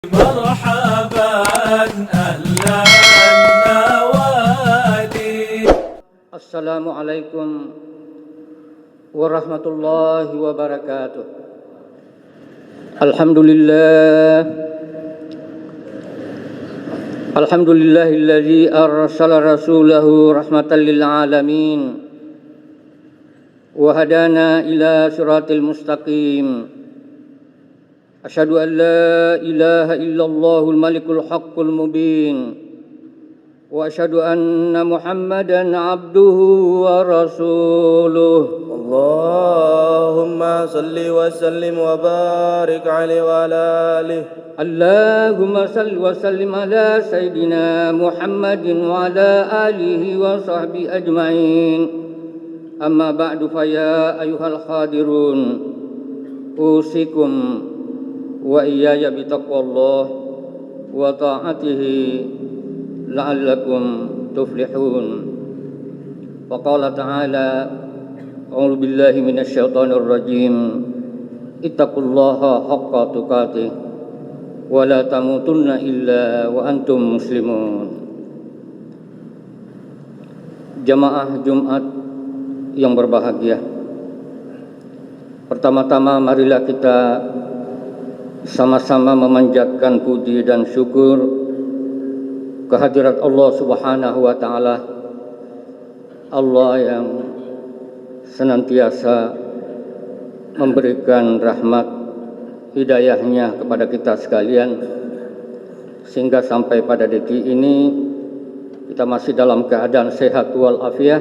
مرحبا أهلا النوادي. السلام عليكم ورحمة الله وبركاته. الحمد لله الذي أرسل رسوله رحمة للعالمين وهدانا إلى صراط المستقيم. أشهد أن لا إله إلا الله الملك الحق المبين وأشهد أن محمدا عبده ورسوله. اللهم صل وسلم وبارك عليه وعلى آله. اللهم صل وسلم على سيدنا محمد وعلى آله وصحبه أجمعين. أما بعد فيا أيها الحاضرون أوصيكم وإياي بتقوى الله وطاعته لعلكم تفلحون. وقال تعالى: أعوذ بالله من الشيطان الرجيم، اتقوا الله حق تقاته ولا تموتن إلا وأنتم مسلمون. Jamaah Jumat yang berbahagia, pertama-tama marilah kita sama-sama memanjatkan puji dan syukur kehadirat Allah Subhanahu wa Ta'ala, Allah yang senantiasa memberikan rahmat hidayahnya kepada kita sekalian, sehingga sampai pada detik ini kita masih dalam keadaan sehat walafiat,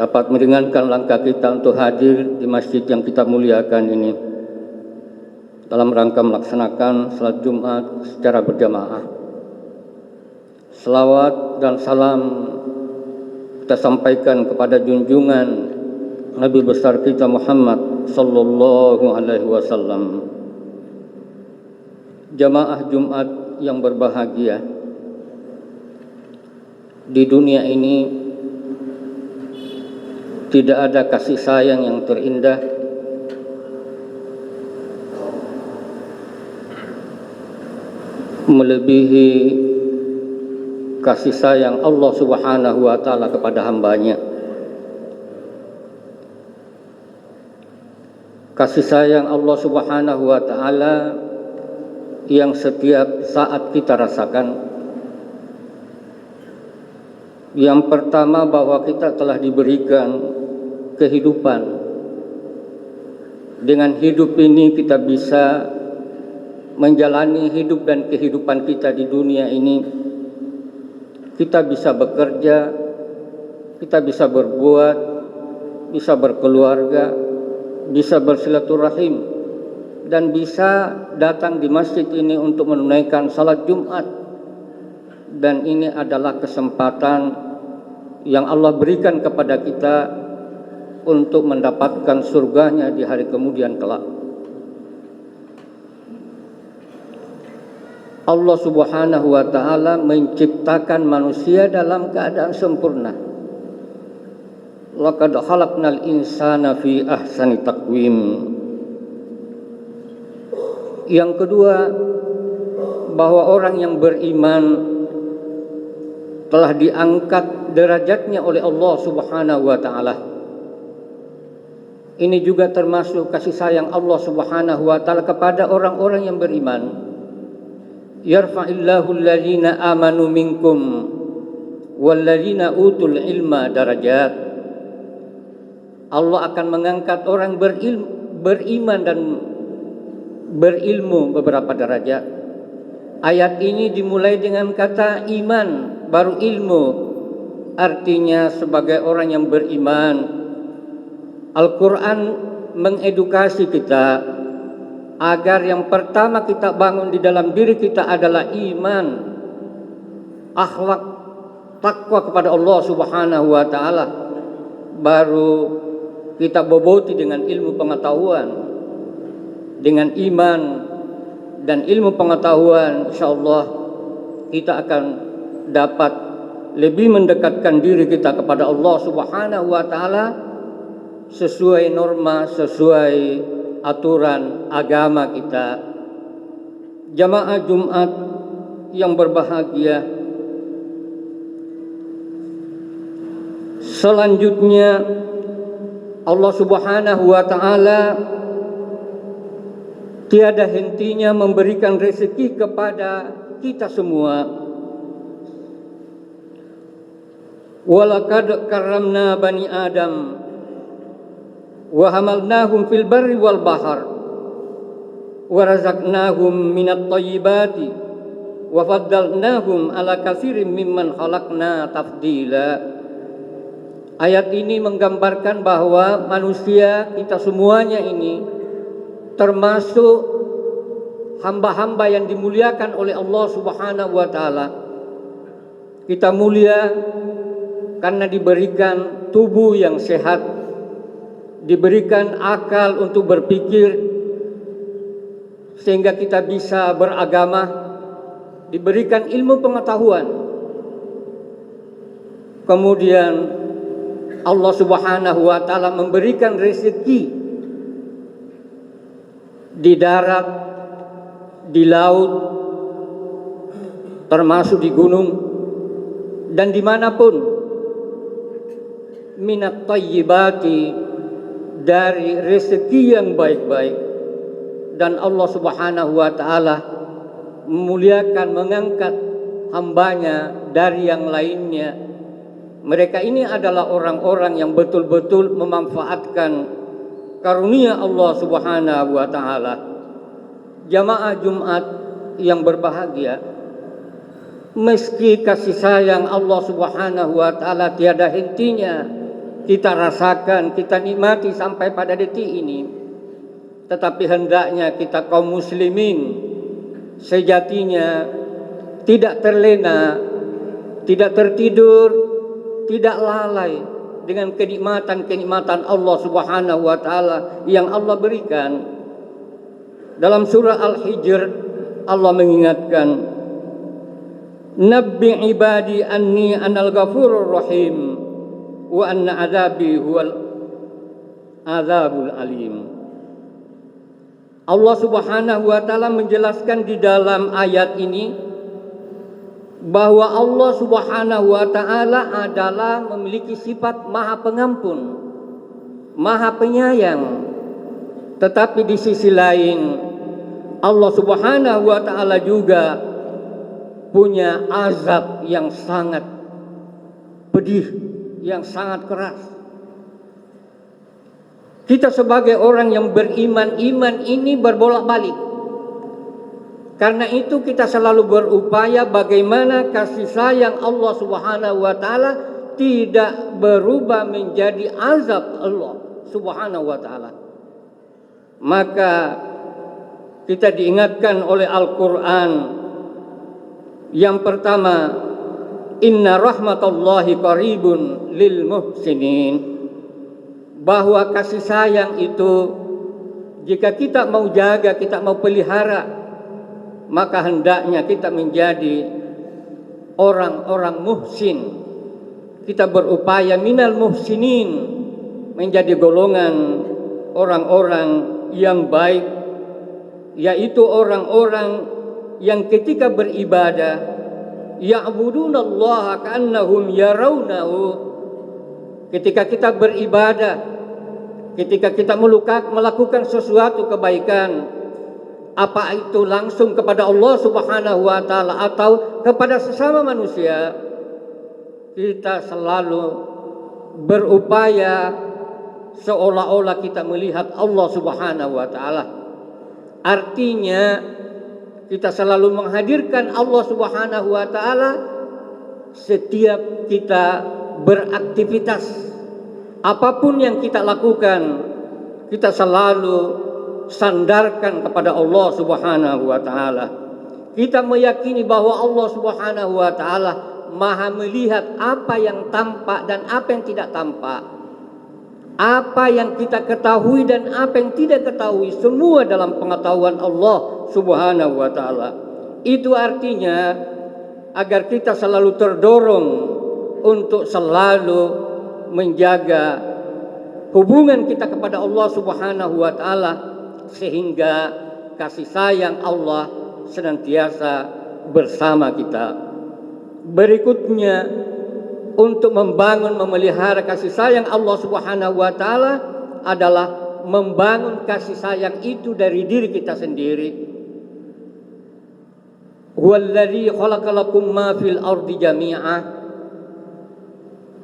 dapat meringankan langkah kita untuk hadir di masjid yang kita muliakan ini dalam rangka melaksanakan salat Jumat secara berjamaah. Selawat dan salam kita sampaikan kepada junjungan Nabi besar kita Muhammad sallallahu alaihi wasallam. Jamaah Jumat yang berbahagia, di dunia ini tidak ada kasih sayang yang terindah melebihi kasih sayang Allah Subhanahu wa Ta'ala kepada hambanya. Kasih sayang Allah Subhanahu wa Ta'ala yang setiap saat kita rasakan. Yang pertama, bahwa kita telah diberikan kehidupan. Dengan hidup ini kita bisa menjalani hidup dan kehidupan kita di dunia ini. Kita bisa bekerja, kita bisa berbuat, bisa berkeluarga, bisa bersilaturahim, dan bisa datang di masjid ini untuk menunaikan salat Jumat. Dan ini adalah kesempatan yang Allah berikan kepada kita untuk mendapatkan surganya di hari kemudian kelak. Allah Subhanahu wa Ta'ala menciptakan manusia dalam keadaan sempurna. Laqad khalaqnal insana fi ahsani taqwim. Yang kedua, bahwa orang yang beriman telah diangkat derajatnya oleh Allah Subhanahu wa Ta'ala. Ini juga termasuk kasih sayang Allah Subhanahu wa Ta'ala kepada orang-orang yang beriman. Yarfa'illahu alladhina amanu minkum walladhina utul ilma darajat. Allah akan mengangkat orang beriman dan berilmu beberapa derajat. Ayat ini dimulai dengan kata iman, baru ilmu. Artinya sebagai orang yang beriman, Al-Quran mengedukasi kita agar yang pertama kita bangun di dalam diri kita adalah iman, akhlak, takwa kepada Allah Subhanahu wa Ta'ala. Baru kita boboti dengan ilmu pengetahuan. Dengan iman dan ilmu pengetahuan, insyaallah kita akan dapat lebih mendekatkan diri kita kepada Allah Subhanahu wa Ta'ala sesuai norma, sesuai aturan agama kita, Jamaah Jumat yang berbahagia, selanjutnya Allah Subhanahu wa taala tiada hentinya memberikan rezeki kepada kita semua. Walaqad karramna bani Adam wa hamalnahum fil barri wal bahr wa razaqnahum minat thayyibati wa faddalnahum ala katsirin mimman khalaqna tafdila. Ayat ini menggambarkan bahwa manusia kita semuanya ini termasuk hamba-hamba yang dimuliakan oleh Allah Subhanahu wa taala. Kita mulia karena diberikan tubuh yang sehat, diberikan akal untuk berpikir sehingga kita bisa beragama, diberikan ilmu pengetahuan. Kemudian Allah Subhanahu wa taala memberikan rezeki di darat, di laut, termasuk di gunung dan dimanapun, minat thayyibati, dari rezeki yang baik-baik. Dan Allah Subhanahu wa taala memuliakan, mengangkat hambanya dari yang lainnya. Mereka ini adalah orang-orang yang betul-betul memanfaatkan karunia Allah Subhanahu wa taala. Jamaah Jumat yang berbahagia, meski kasih sayang Allah Subhanahu wa taala tiada hentinya kita rasakan, kita nikmati sampai pada detik ini, tetapi hendaknya kita kaum muslimin sejatinya tidak terlena, tidak tertidur, tidak lalai dengan kenikmatan-kenikmatan Allah Subhanahu wa taala yang Allah berikan. Dalam surah Al-Hijr Allah mengingatkan, Nabbi ibadi anni anal ghafurur rahim wa anna azabi huwal azabul alim. Allah Subhanahu wa taala menjelaskan di dalam ayat ini bahwa Allah Subhanahu wa taala adalah memiliki sifat Maha Pengampun, Maha Penyayang. Tetapi di sisi lain Allah Subhanahu wa taala juga punya azab yang sangat pedih, yang sangat keras. Kita sebagai orang yang beriman, iman ini berbolak-balik. Karena itu kita selalu berupaya bagaimana kasih sayang Allah Subhanahu wa taala tidak berubah menjadi azab Allah Subhanahu wa taala. Maka kita diingatkan oleh Al-Qur'an yang pertama, inna rahmatallahi qaribun lil muhsinin, bahwa kasih sayang itu jika kita mau jaga, kita mau pelihara, maka hendaknya kita menjadi orang-orang muhsin. Kita berupaya minal muhsinin, menjadi golongan orang-orang yang baik, yaitu orang-orang yang ketika beribadah ya'budunallaha ka'annahum yarawnahu. Ketika kita beribadah, ketika kita melakukan sesuatu kebaikan, apa itu langsung kepada Allah Subhanahu wa taala atau kepada sesama manusia, kita selalu berupaya seolah-olah kita melihat Allah Subhanahu wa taala. Artinya kita selalu menghadirkan Allah Subhanahu wa taala setiap kita beraktivitas. Apapun yang kita lakukan, kita selalu sandarkan kepada Allah Subhanahu wa taala. Kita meyakini bahwa Allah Subhanahu wa taala Maha melihat apa yang tampak dan apa yang tidak tampak. Apa yang kita ketahui dan apa yang tidak ketahui, semua dalam pengetahuan Allah Subhanahu wa taala. Itu artinya agar kita selalu terdorong untuk selalu menjaga hubungan kita kepada Allah Subhanahu wa taala, sehingga kasih sayang Allah senantiasa bersama kita. Berikutnya, untuk membangun memelihara kasih sayang Allah Subhanahu wa taala adalah membangun kasih sayang itu dari diri kita sendiri. Huwallazi khalaqalakum ma fil ardi jami'ah.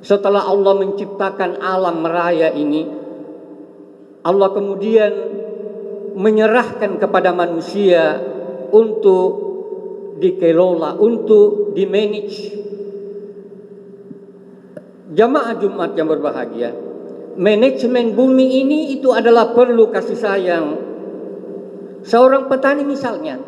Setelah Allah menciptakan alam raya ini, Allah kemudian menyerahkan kepada manusia untuk dikelola, untuk dimanage. Jamaah Jumat yang berbahagia, manajemen bumi ini itu adalah perlu kasih sayang. Seorang petani misalnya,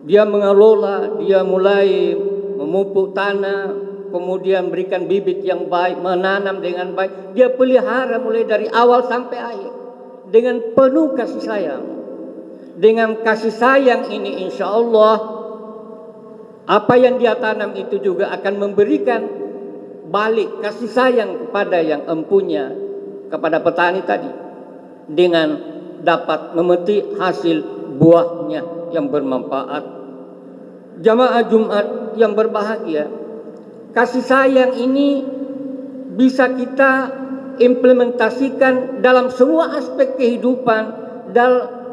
dia mengelola, dia mulai memupuk tanah, kemudian berikan bibit yang baik, menanam dengan baik, dia pelihara mulai dari awal sampai akhir dengan penuh kasih sayang. Dengan kasih sayang ini insya Allah apa yang dia tanam itu juga akan memberikan balik kasih sayang kepada yang empunya, kepada petani tadi, dengan dapat memetik hasil buahnya yang bermanfaat. Jamaah Jumat yang berbahagia, kasih sayang ini bisa kita implementasikan dalam semua aspek kehidupan,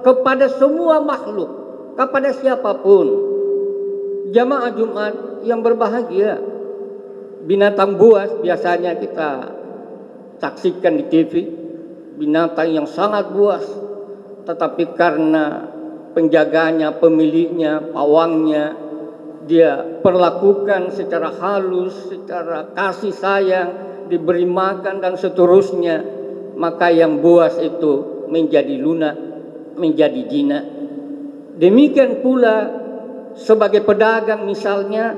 kepada semua makhluk, kepada siapapun. Jamaah Jumat yang berbahagia, binatang buas biasanya kita saksikan di TV, binatang yang sangat buas, tetapi karena penjaganya, pemiliknya, pawangnya, dia perlakukan secara halus, secara kasih sayang, diberi makan dan seterusnya, maka yang buas itu menjadi lunak, menjadi jinak. Demikian pula sebagai pedagang misalnya,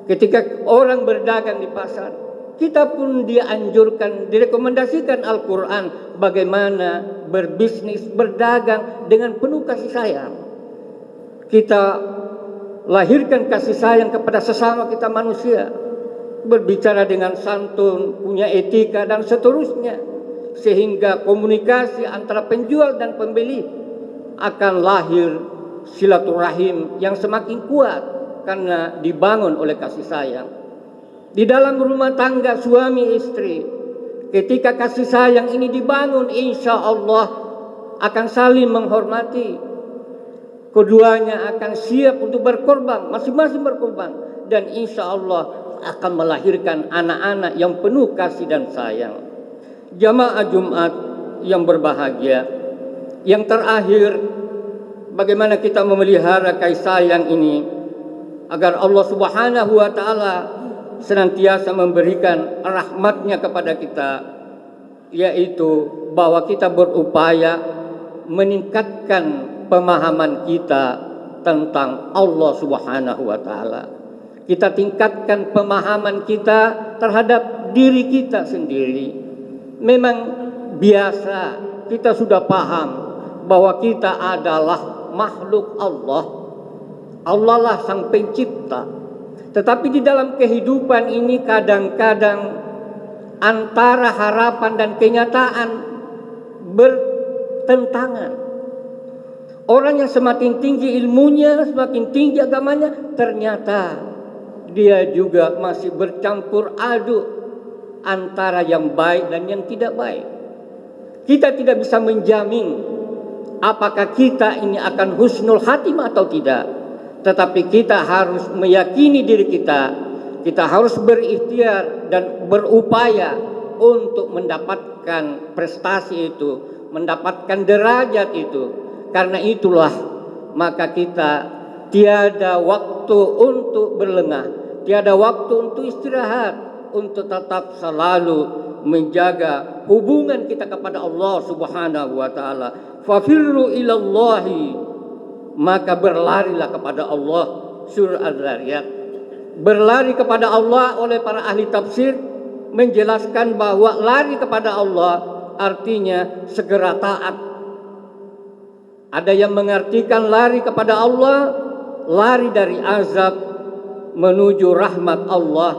ketika orang berdagang di pasar, kita pun dianjurkan, direkomendasikan Al-Quran bagaimana berbisnis, berdagang dengan penuh kasih sayang. Kita lahirkan kasih sayang kepada sesama kita manusia, berbicara dengan santun, punya etika dan seterusnya, sehingga komunikasi antara penjual dan pembeli akan lahir silaturahim yang semakin kuat karena dibangun oleh kasih sayang. Di dalam rumah tangga suami istri, ketika kasih sayang ini dibangun, insya Allah akan saling menghormati. Keduanya akan siap untuk berkorban, masing-masing berkorban, dan insya Allah akan melahirkan anak-anak yang penuh kasih dan sayang. Jamaah Jumat yang berbahagia, yang terakhir, bagaimana kita memelihara kasih sayang ini agar Allah Subhanahu wa taala senantiasa memberikan rahmatnya kepada kita, yaitu bahwa kita berupaya meningkatkan pemahaman kita tentang Allah Subhanahu wa taala. Kita tingkatkan pemahaman kita terhadap diri kita sendiri. Memang biasa kita sudah paham bahwa kita adalah makhluk Allah. Allah lah sang pencipta. Tetapi di dalam kehidupan ini kadang-kadang antara harapan dan kenyataan bertentangan. Orang yang semakin tinggi ilmunya, semakin tinggi agamanya, ternyata dia juga masih bercampur aduk antara yang baik dan yang tidak baik. Kita tidak bisa menjamin apakah kita ini akan husnul khatimah atau tidak. Tetapi kita harus meyakini diri kita. Kita harus berikhtiar dan berupaya untuk mendapatkan prestasi itu, mendapatkan derajat itu. Karena itulah maka kita tiada waktu untuk berlengah, tiada waktu untuk istirahat, untuk tetap selalu menjaga hubungan kita kepada Allah Subhanahu wa taala. Fafirru ilallahi, maka berlarilah kepada Allah. Surah Az-Zariyat. Berlari kepada Allah oleh para ahli tafsir menjelaskan bahwa lari kepada Allah artinya segera taat. Ada yang mengartikan lari kepada Allah, lari dari azab menuju rahmat Allah,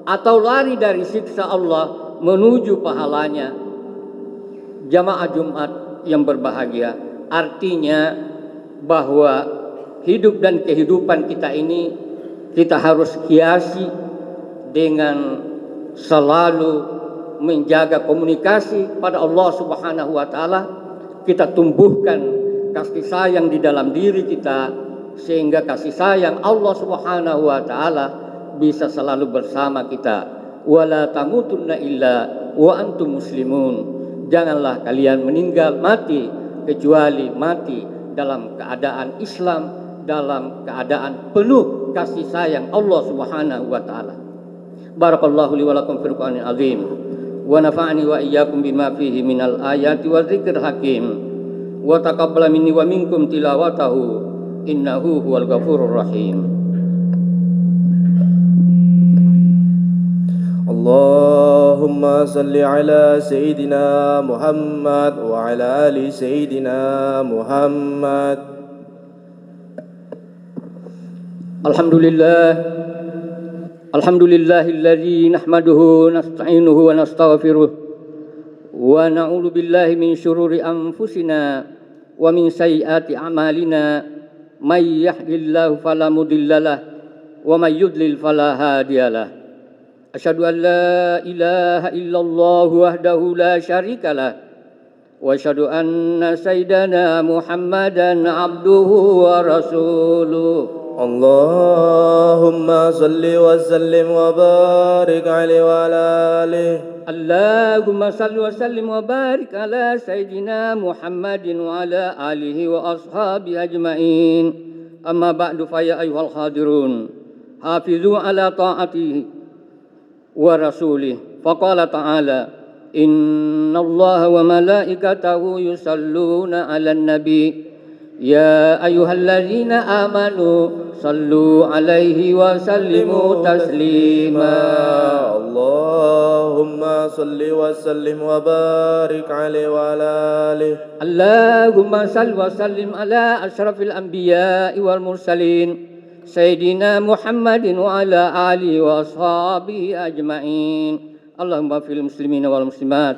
atau lari dari siksa Allah menuju pahalanya. Jamaah Jumat yang berbahagia, artinya bahwa hidup dan kehidupan kita ini kita harus hiasi dengan selalu menjaga komunikasi pada Allah Subhanahu wa taala. Kita tumbuhkan kasih sayang di dalam diri kita sehingga kasih sayang Allah Subhanahu wa taala bisa selalu bersama kita. Wala tamutunna illa wa antum muslimun. Janganlah kalian meninggal mati kecuali mati dalam keadaan Islam, dalam keadaan penuh kasih sayang Allah Subhanahu wa taala. Barakallahu li wa lakum fil Qur'anil azim wa nafa'ani wa iyyakum bima fihi minal ayati wa dzikril hakim wa taqabbala minni wa minkum tilawatahu innahu huwal ghafurur rahim. Allahumma salli ala Sayyidina Muhammad wa ala ali Sayyidina Muhammad. Alhamdulillahilladzi nahmaduhu nasta'inuhu wa nastaghfiruh wa na'udzu billahi min syururi anfusina wa min sayyiati a'malina may yahdihillahu fala mudhillalah wa may yudlil fala hadiyalah. Asyhadu an la ilaha illallah wahdahu la syarikalah wa asyhadu anna sayyidana Muhammadan abduhu wa rasuluh. Allahumma salli wa sallim wa barik alaihi wa ala alihi. Allahumma salli wa sallim wa barik ala sayyidina Muhammadin wa ala alihi wa ashabihi ajma'in. Amma ba'du fa ya ayyuhal hadirun hafizu ala ta'atihi wa rasulih. Faqala ta'ala innallaha wa malaikatahu yusalluna 'alan nabi ya ayyuhalladzina amanu sallu 'alaihi wa sallimu taslima. Allahumma salli wa sallim wa barik alaihi wa ala alihi. Allahumma salli wa sallim ala asyrafil anbiya'i wal mursalin Sayyidina Muhammadin wa ala alihi wa ashabihi ajma'in. Allahumma fil muslimina wal muslimat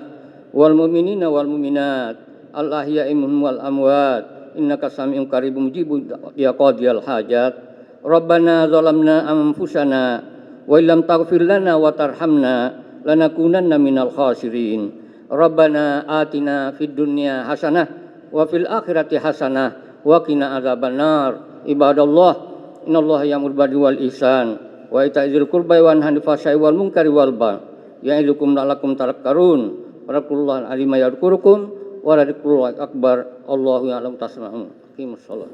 wal mu'minina wal mu'minat al ahya'i minhum wal amwat innaka sami'un qaribun mujibud ya qadiyal hajat. Rabbana zalamna anfusana wa illam taghfir lana wa tarhamna lanakunanna minal khasirin. Rabbana atina fid dunya hasanah wa fil akhirati hasanah wa qina adzabannar. Ibadallah innallaha ya'muru bil 'adli wal ihsan wa ita'i dzil qurba wa yanha 'anil fahsya'i wal munkari wal baghi ya'idukum la'allakum tadhakkarun. Waraqullaha 'azima yadhkurukum wa la dzikrullahi akbar. Allahu ya'lamu tasma'un. Aqimus shalah.